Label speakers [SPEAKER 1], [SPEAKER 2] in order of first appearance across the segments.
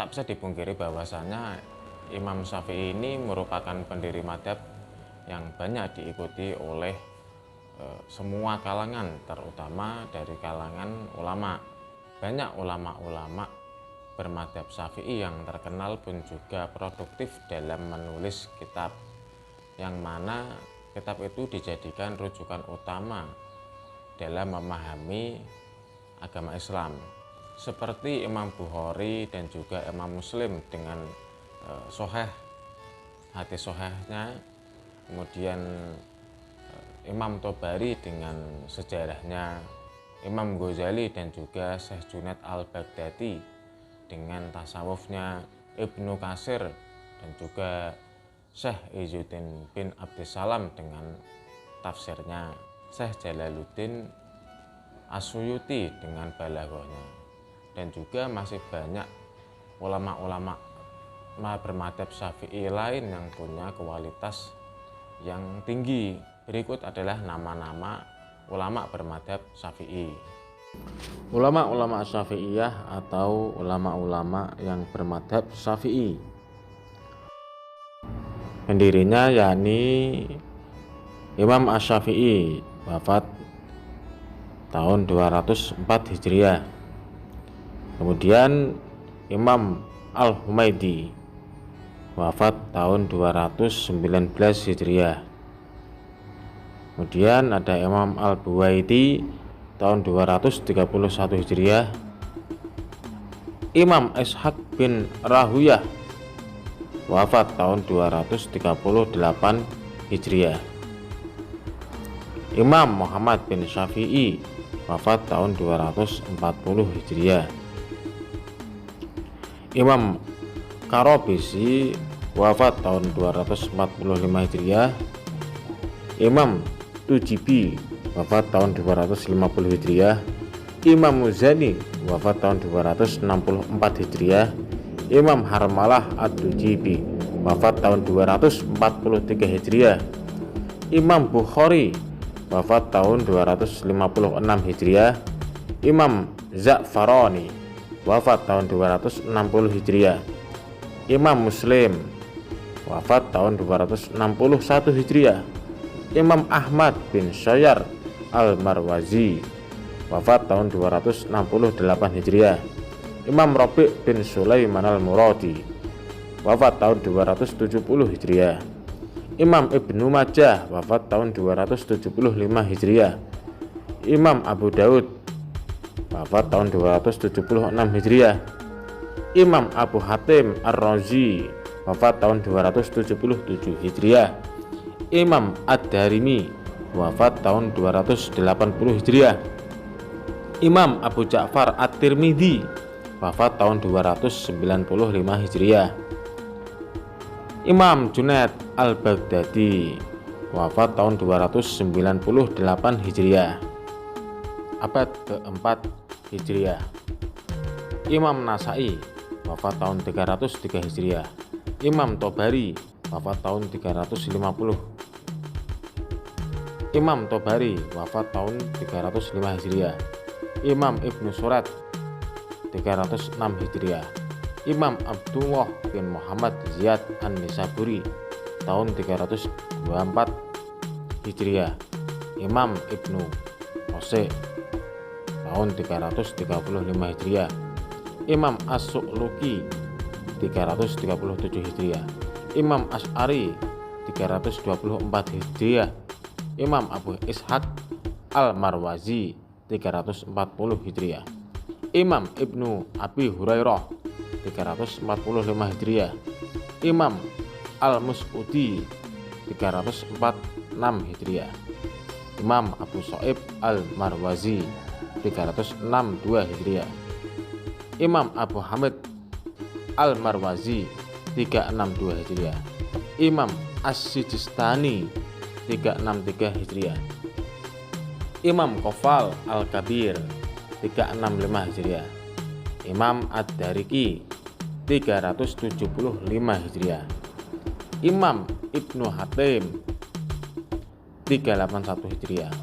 [SPEAKER 1] tak bisa dipungkiri bahwasanya Imam Syafi'i ini merupakan pendiri madzhab yang banyak diikuti oleh semua kalangan, terutama dari kalangan ulama. Banyak ulama-ulama bermadzhab Syafi'i yang terkenal pun juga produktif dalam menulis kitab, yang mana kitab itu dijadikan rujukan utama dalam memahami agama Islam, seperti Imam Bukhari dan juga Imam Muslim dengan sahih, hadis sahihnya, kemudian Imam Tobari dengan sejarahnya, Imam Ghazali dan juga Syekh Junaid al-Baghdadi dengan tasawufnya, Ibnu Katsir dan juga Syekh Izzuddin bin Abdissalam dengan tafsirnya, Syekh Jalaluddin As-Suyuti dengan balaghahnya, dan juga masih banyak ulama-ulama bermadzhab Syafi'i lain yang punya kualitas yang tinggi. Berikut adalah nama-nama ulama bermadzhab Syafi'i. Ulama-ulama Syafi'iyah atau ulama-ulama yang bermadzhab Syafi'i. Pendirinya yakni Imam Asy-Syafi'i, wafat tahun 204 Hijriah. Kemudian Imam Al-Humaidi, wafat tahun 219 Hijriah. Kemudian ada Imam Al-Buwaiti tahun 231 Hijriah. Imam Ishaq bin Rahuyah, wafat tahun 238 Hijriah. Imam Muhammad bin Syafi'i, wafat tahun 240 Hijriah. Imam Karobisi, wafat tahun 245 Hijriah. Imam Tujibi, wafat tahun 250 Hijriah. Imam Muzani, wafat tahun 264 Hijriah. Imam Harmalah Ad-Tujibi, wafat tahun 243 Hijriah. Imam Bukhari, wafat tahun 256 Hijriah. Imam Za'farani, wafat tahun 260 Hijriah. Imam Muslim, wafat tahun 261 Hijriah. Imam Ahmad bin Syayar Al-Marwazi, wafat tahun 268 Hijriah. Imam Rabi' bin Sulaiman Al-Muradi, wafat tahun 270 Hijriah. Imam Ibnu Majah, wafat tahun 275 Hijriah. Imam Abu Daud, wafat tahun 276 Hijriah. Imam Abu Hatim Ar-Razi, wafat tahun 277 Hijriah. Imam Ad-Darimi, wafat tahun 280 Hijriah. Imam Abu Ja'far At-Tirmidzi, wafat tahun 295 Hijriah. Imam Junaid al-Baghdadi, wafat tahun 298 Hijriah, abad keempat Hijriah. Imam Nasai, wafat tahun 303 Hijriah. Imam Tobari, wafat tahun 350. Imam Tobari, wafat tahun 305 Hijriah. Imam Ibnu Surat, 306 Hijriah. Imam Abdullah bin Muhammad Ziyad An-Nisaburi, tahun 324 Hijriah. Imam Ibnu Qose, tahun 335 Hijriah. Imam As-Su'luki, 337 Hijriah. Imam Asy'ari, 324 Hijriah. Imam Abu Ishaq Al-Marwazi, 340 Hijriah. Imam Ibnu Abi Hurairah, 345 Hijriah. Imam Al-Mus'udi, 346 Hijriah. Imam Abu Sa'ib Al-Marwazi, 362 Hijriah. Imam Abu Hamid Al-Marwazi, 362 Hijriah. Imam As-Sijistani, 363 Hijriah. Imam Qafal Al-Kabir, 365 Hijriah. Imam Ad-Dariki, 375 Hijriah. Imam Ibnu Hatim, 381 Hijriah.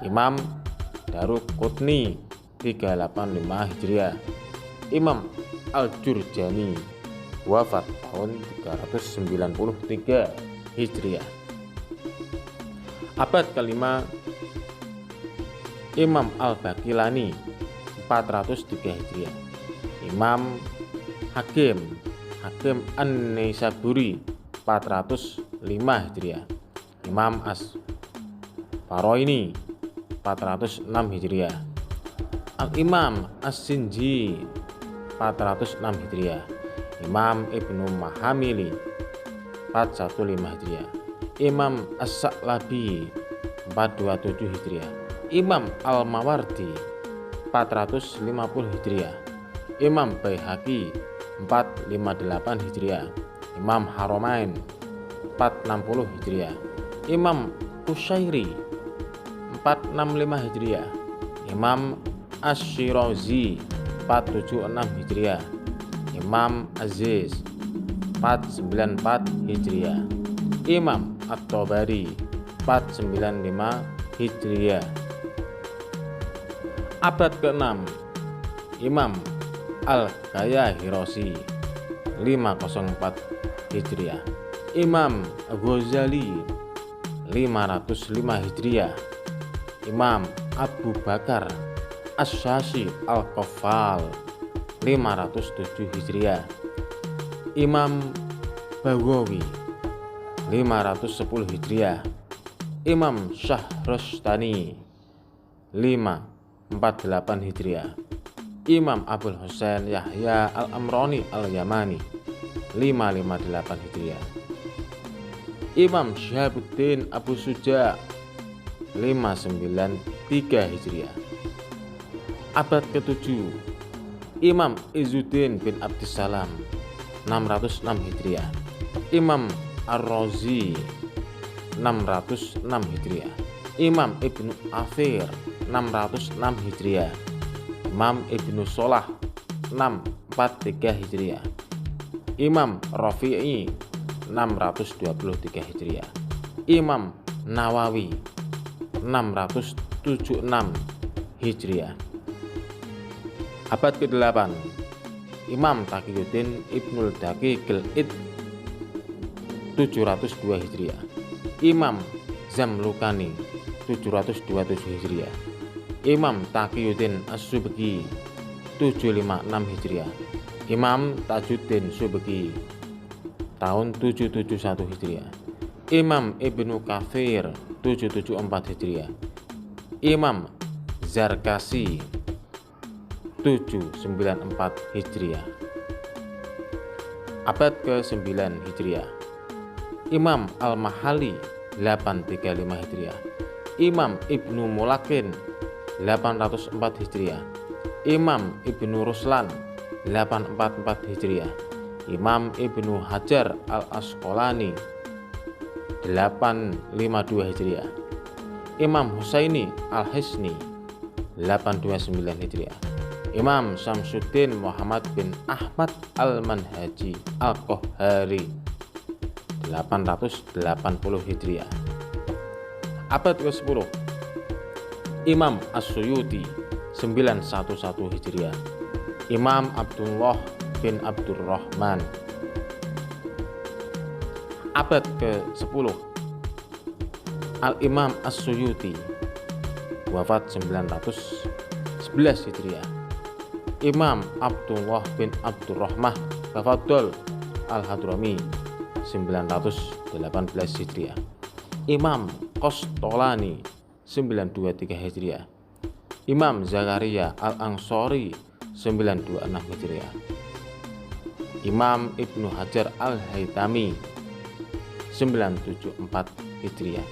[SPEAKER 1] Imam Daruqutni, 385 Hijriah. Imam Al-Jurjani, wafat tahun 393 Hijriah. Abad kelima, Imam Al-Baqilani, 403 Hijriah. Imam Hakim An-Naisaburi, 405 Hijriah. Imam As-Faraini, 406 Hijriah. Al-Imam As-Sinji, 406 Hijriah. Imam Ibnu Mahamili, 415 Hijriah. Imam As-Sa'labi, 427 Hijriah. Imam Al-Mawardi, 450 Hijriah. Imam Baihaqi, 458 Hijriah. Imam Haromain, 460 Hijriah. Imam Qushairi, 465 Hijriah. Imam Asy-Syirazi, 476 Hijriah. Imam Aziz, 494 Hijriah. Imam At-Tabari, 495 Hijriah. Abad ke-6, Imam Al-Ghayyahirosi, 504 Hijriah. Imam Ghazali, 505 Hijriah. Imam Abu Bakar Asy-Syashi Al-Qaffal, 507 Hijriah. Imam Baghawi, 510 Hijriah. Imam Syahrastani, 548 Hijriah. Imam Abul Husain Yahya Al-Amrani Al-Yamani, 558 Hijriah. Imam Syihabuddin Abu Suja, 593 Hijriah. Abad ke-7, Imam Izzuddin bin Abdissalam, 606 Hijriah. Imam Ar-Razi, 606 Hijriah. Imam Ibnu Athir, 606 Hijriah. Imam Ibnu Solah, 643 Hijriah. Imam Rafi'i, 623 Hijriah. Imam Nawawi, 676 Hijriah. Abad ke-8, Imam Taqiyuddin Ibnul Daqiqil Id, 702 Hijriah. Imam Zamlukani, 727 Hijriah. Imam Taqiyuddin As-Subki, 756 Hijriah. Imam Tajuddin Subki, tahun 771 Hijriah. Imam Ibnu Katsir, 774 Hijriah. Imam Zarkasi, 794 Hijriah. Abad ke-9 Hijriah, Imam Al-Mahali, 835 Hijriah. Imam Ibnu Mulakin, 804 Hijriah. Imam Ibnu Ruslan, 844 Hijriah. Imam Ibnu Hajar Al-Asqalani, 852 Hijriah. Imam Husaini Al-Hisni, 829 Hijriah. Imam Syamsuddin Muhammad bin Ahmad Al-Manhaji Al-Qahhari, 880 Hijriah. Abad ke-10, Imam As-Suyuti, 911 Hijriah. Imam Abdullah bin Abdurrahman. Abad ke-10, Al-Imam As-Suyuti, wafat 911 Hijriah. Imam Abdullah bin Abdurrahman Tafadol Al-Hadrami, 918 Hijriah. Imam Qastolani, 923 Hijriah. Imam Zakaria Al-Ansori, 926 Hijriah. Imam Ibnu Hajar Al-Haytami, 974 Hijriah.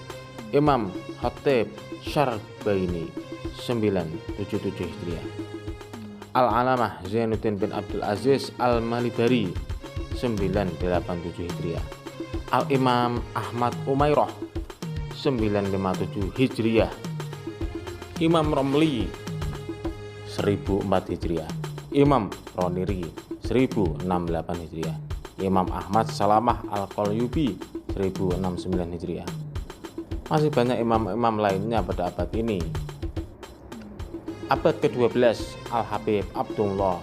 [SPEAKER 1] Imam Khatib Syarbaini, 977 Hijriah. Al-Alamah Zainuddin bin Abdul Aziz Al-Malibari, 987 Hijriah. Al-Imam Ahmad Umairah, 957 Hijriah. Imam Romli, 1004 Hijriah. Imam Roniri, 1068 Hijriah. Imam Ahmad Salamah Al-Qalyubi, 1069 Hijriah. Masih banyak imam-imam lainnya pada abad ini. Abad ke-12, Al-Habib Abdullah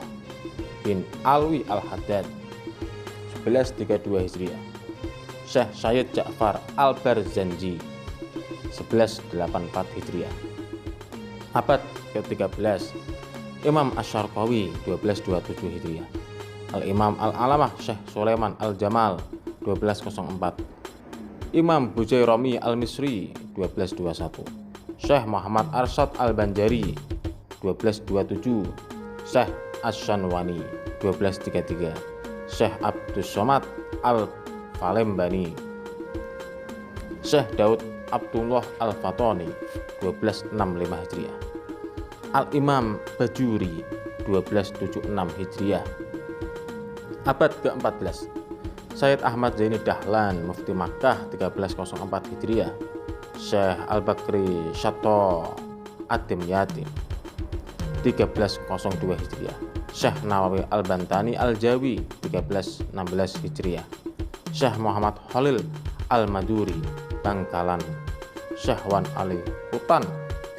[SPEAKER 1] bin Alwi Al-Haddad 1132 Hijriah. Syekh Syed Ja'far Al-Barzanji 1184 Hijriah. Abad ke-13 Imam Asy-Syarqawi 1227 Hijriah. Al-Imam Al-Alamah Syekh Sulaiman Al-Jamal 1204. Imam Bujairami Al-Misri 1221. Syekh Muhammad Arsyad Al-Banjari 1227. Syekh Asy-Syanwani 1233. Syekh Abdus Somad Al-Falembani. Syekh Daud Abdullah Al-Fatani 1265 Hijriah. Al-Imam Bajuri 1276 Hijriah. Abad ke-14 Sayyid Ahmad Zaini Dahlan Mufti Makkah 1304 Hijriah. Syekh Al-Bakri Syato Ad-Dimyati 1302 Hijriah. Syekh Nawawi Al-Bantani Al-Jawi 1316 Hijriah. Syekh Muhammad Khalil Al-Maduri Bangkalan. Syekh Wan Ali Hutan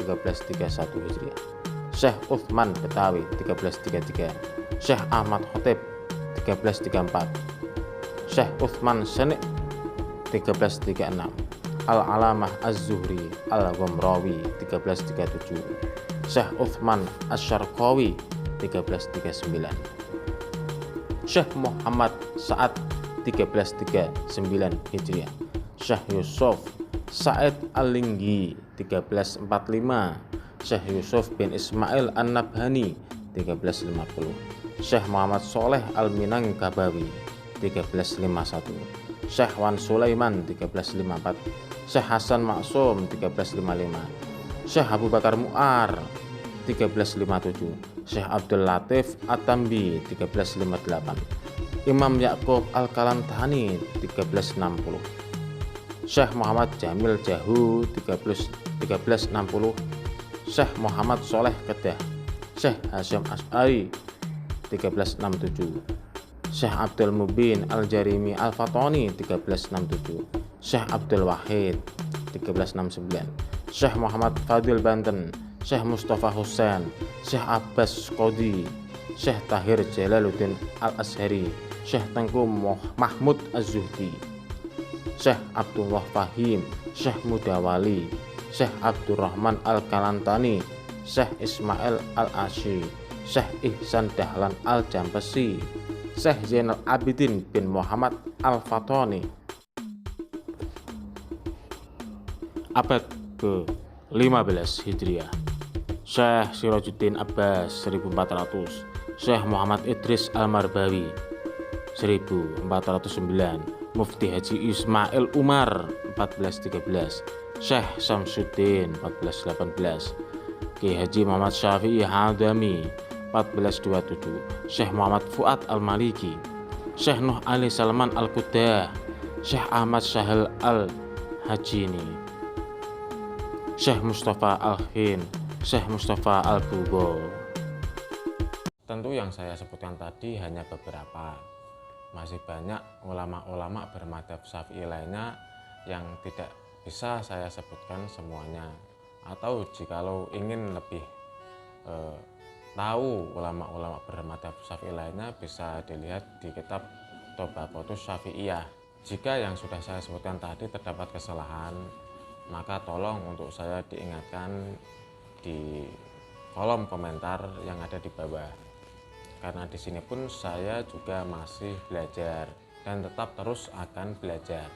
[SPEAKER 1] 1331 Hijriah. Syekh Uthman Betawi 1333. Syekh Ahmad Khotib 1334. Syekh Uthman Senik 1336. Al-Alamah Az-Zuhri Al-Ghomrawi 1337. Syekh Uthman Asy-Syarqawi 1339. Syekh Muhammad Sa'ad 1339 Hijriah. Syekh Yusuf Sa'id Al-Linggi 1345. Syekh Yusuf bin Ismail An-Nabhani 1350. Syekh Muhammad Soleh Al-Minangkabawi 1351. Syekh Wan Sulaiman 1354. Syekh Hasan Maksum 1355. Syekh Abu Bakar Mu'ar 1357. Syekh Abdul Latif At-Tambi 1358. Imam Ya'qub Al-Kalantani 1360. Syekh Muhammad Jamil Jahu 1360. Syekh Muhammad Soleh Kedah. Syekh Hasyim Asy'ari 1367. Syekh Abdul Mubin Al-Jarimi Al-Fatani 1367. Syekh Abdul Wahid 1369. Syekh Muhammad Fadil Banten. Syekh Mustafa Husain. Syekh Abbas Qodi. Syekh Tahir Jalaluddin Al-Azhari. Syekh Tengku Mahmud Az-Zuhdi. Syekh Abdullah Fahim. Syekh Mudawali. Syekh Abdurrahman Al-Kalantani. Syekh Ismail Al-Asy. Syekh Ihsan Dahlan Al-Jampesi. Syekh Zainal Abidin bin Muhammad Al-Fatani. Abad ke-15 Hijriah. Syekh Sirajuddin Abbas 1400. Syekh Muhammad Idris Al-Marbawi 1409. Mufti Haji Ismail Umar 1413. Syekh Samsuddin 1418. Kiai Haji Muhammad Syafi'i Hadami 1427. Syekh Muhammad Fuad Al-Maliki. Syekh Nuh Ali Salman Al-Qudah. Syekh Ahmad Syahal Al-Hajini. Syekh Mustafa Al-Khin. Syekh Mustafa Al-Bugo. Tentu yang saya sebutkan tadi hanya beberapa. Masih banyak ulama-ulama bermadzhab Syafi'i lainnya yang tidak bisa saya sebutkan semuanya. Atau jikalau ingin lebih tahu ulama-ulama bermadzhab Syafi'i lainnya, bisa dilihat di kitab Tobaqatus Syafi'iyah. Jika yang sudah saya sebutkan tadi terdapat kesalahan, maka tolong untuk saya diingatkan di kolom komentar yang ada di bawah. Karena di sini pun saya juga masih belajar dan tetap terus akan belajar.